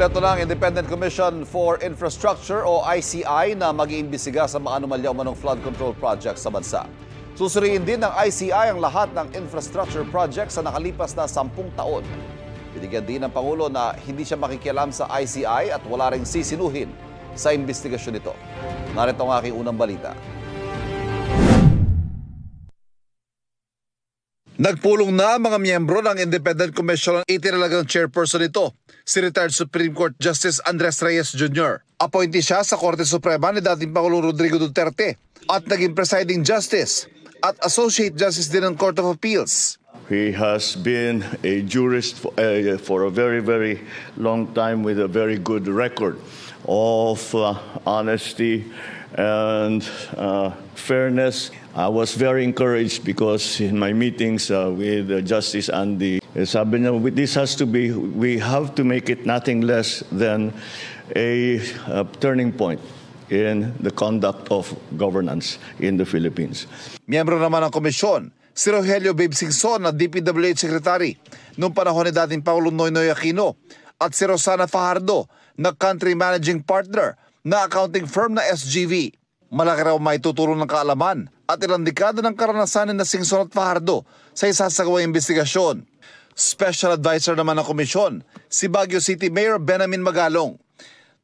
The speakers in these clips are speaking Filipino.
Ninumbento ng Independent Commission for Infrastructure o ICI na mag-iimbestiga sa mga anomalya umanong flood control projects sa bansa. Susuriin din ng ICI ang lahat ng infrastructure projects sa nakalipas na 10 taon. Binigyan din ng Pangulo na hindi siya makikialam sa ICI at wala ring sisinuhin sa investigasyon nito. Narito ang aking unang balita. Nagpulong na ang mga miyembro ng Independent Commission ang itinalagang chairperson nito, si retired Supreme Court Justice Andres Reyes Jr. Appointee siya sa Korte Suprema ni dating Pangulong Rodrigo Duterte at naging presiding justice at associate justice din ng Court of Appeals. He has been a jurist for a very, very long time with a very good record of honesty and fairness. I was very encouraged because in my meetings with Justice Andy, sabi niya, this has to be, we have to make it nothing less than a turning point in the conduct of governance in the Philippines. Miyembro naman ng komisyon, si Rogelio Babe Singson na DPWH Secretary noong panahon ni dating Pangulong Noynoy Aquino at si Rosana Fajardo na Country Managing Partner na accounting firm na SGV. Malaki raw may tutulong ng kaalaman at ilang dekada ng karanasan na Singson at Fajardo sa isasagawang investigasyon. Special Advisor naman ng komisyon, si Baguio City Mayor Benamin Magalong.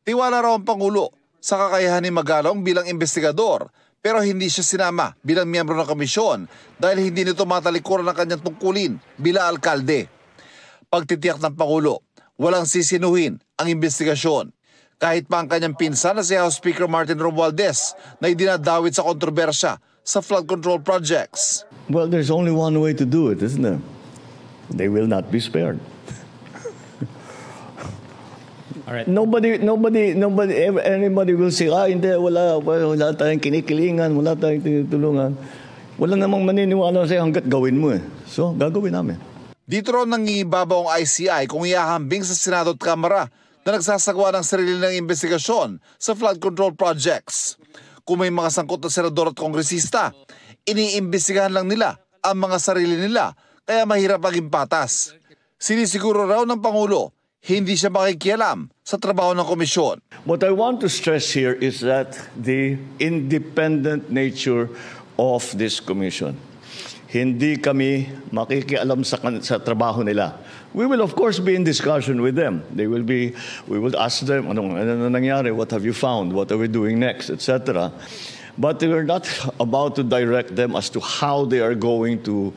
Tiwala raw ang Pangulo sa kakayahan ni Magalong bilang investigador pero hindi siya sinama bilang miyembro ng komisyon dahil hindi nito matalikuran ang kanyang tungkulin bilang alkalde. Pagtitiyak ng Pangulo, walang sisinuhin ang investigasyon. Kahit pa ang kanyang pinsan na si House Speaker Martin Romualdez na idinadawit sa kontrobersya sa flood control projects. Well, there's only one way to do it, isn't there? They will not be spared. All right. Anybody will say, hindi, wala tayong kinikilingan, wala tayong tinutulungan. Wala namang maniniwala sa'yo hanggat gawin mo eh. So, gagawin namin. Dito ron nangingibabaw ang ICI kung iahambing sa Senado at Kamara na nagsasagawa ng sarili ng investigasyon sa flood control projects. Kung may mga sangkot na senador at kongresista, iniimbestigahan lang nila ang mga sarili nila kaya mahirap maging patas. Sinisiguro raw ng Pangulo, hindi siya makikialam sa trabaho ng komisyon. What I want to stress here is that the independent nature of this commission. Hindi kami makikialam sa trabaho nila. We will of course be in discussion with them. We will ask them, ano nangyari, what have you found, what are we doing next, etc. But we're not about to direct them as to how they are going to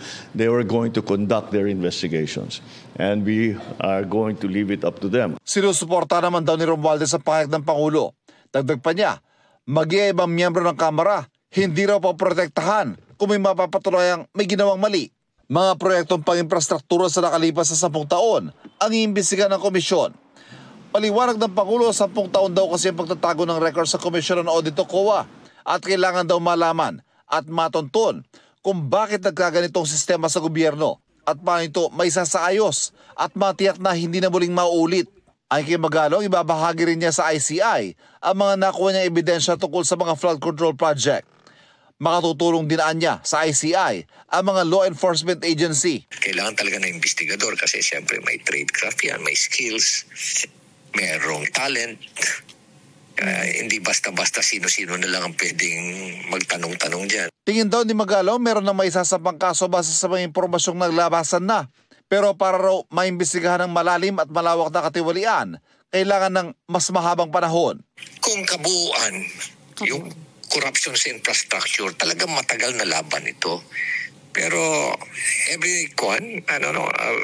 conduct their investigations. And we are going to leave it up to them. Sinusuporta naman daw ni Romualdez sa pahayag ng Pangulo. Dagdag pa niya, mag-iibang miyembro ng Kamara, hindi raw paprotektahan kung may mapapatulayang may ginawang mali. Mga proyektong pang-infrastruktura sa nakalipas sa 10 taon ang iimbestigahan ng komisyon. Paliwanag ng Pangulo, 10 taon daw kasi ang pagtatago ng record sa Commission on Audit o COA at kailangan daw malaman at matonton kung bakit nagkaganitong sistema sa gobyerno at paano ito may sasaayos at matiyak na hindi na muling mauulit. Ay kay Magalong, ibabahagi rin niya sa ICI ang mga nakuha niyang ebidensya tungkol sa mga flood control project. Makatutulong dinaan niya sa ICI ang mga law enforcement agency. Kailangan talaga ng investigador kasi siyempre may tradecraft yan, may skills, mayroong talent. Hindi basta-basta sino-sino na lang ang pwedeng magtanong-tanong dyan. Tingin daw ni Magalong meron na may sasapang kaso base sa mga impormasyong naglabasan na. Pero para raw maimbestigahan ng malalim at malawak na katiwalian, kailangan ng mas mahabang panahon. Kung kabuuan, yung corruption sa infrastructure, talagang matagal na laban ito. Pero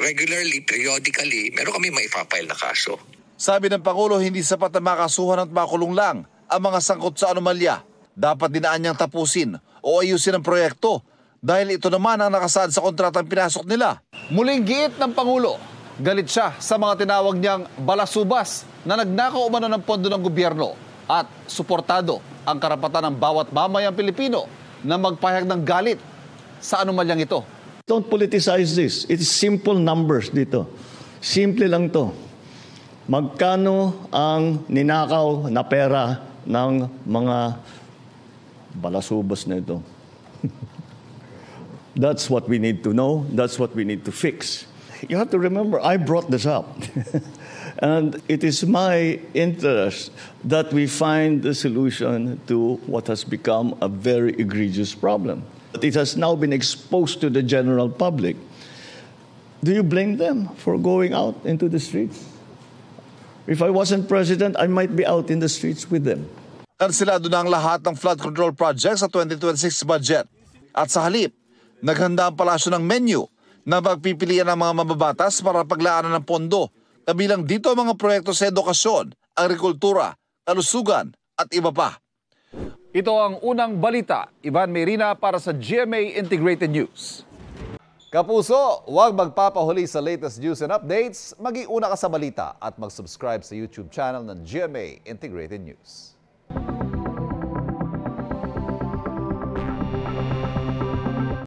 regularly, periodically, meron kami maipapile na kaso. Sabi ng Pangulo, hindi sapat na makasuhan at makulong lang ang mga sangkot sa anomalya. Dapat dinaan niyang tapusin o ayusin ang proyekto dahil ito naman ang nakasaad sa kontratang pinasok nila. Muling giit ng Pangulo, galit siya sa mga tinawag niyang balasubas na nagnakaw umano ng pondo ng gobyerno at suportado ang karapatan ng bawat mamayang Pilipino na magpahayag ng galit sa anomalyang ito. Don't politicize this. It's simple numbers dito. Simple lang to. Magkano ang ninakaw na pera ng mga balasubas na ito? That's what we need to know. That's what we need to fix. You have to remember, I brought this up. And it is my interest that we find the solution to what has become a very egregious problem. It has now been exposed to the general public. Do you blame them for going out into the streets? If I wasn't president, I might be out in the streets with them. Kansilado na ang lahat ng flood control projects sa 2026 budget. At sa halip, naghanda ang palasyo ng menu na pagpipilian ng mga mababatas para paglaanan ng pondo. Kabilang dito ang mga proyekto sa edukasyon, agrikultura, kalusugan at iba pa. Ito ang unang balita. Ivan Mayrina para sa GMA Integrated News. Kapuso, huwag magpapahuli sa latest news and updates. Mag-iuna ka sa balita at mag-subscribe sa YouTube channel ng GMA Integrated News.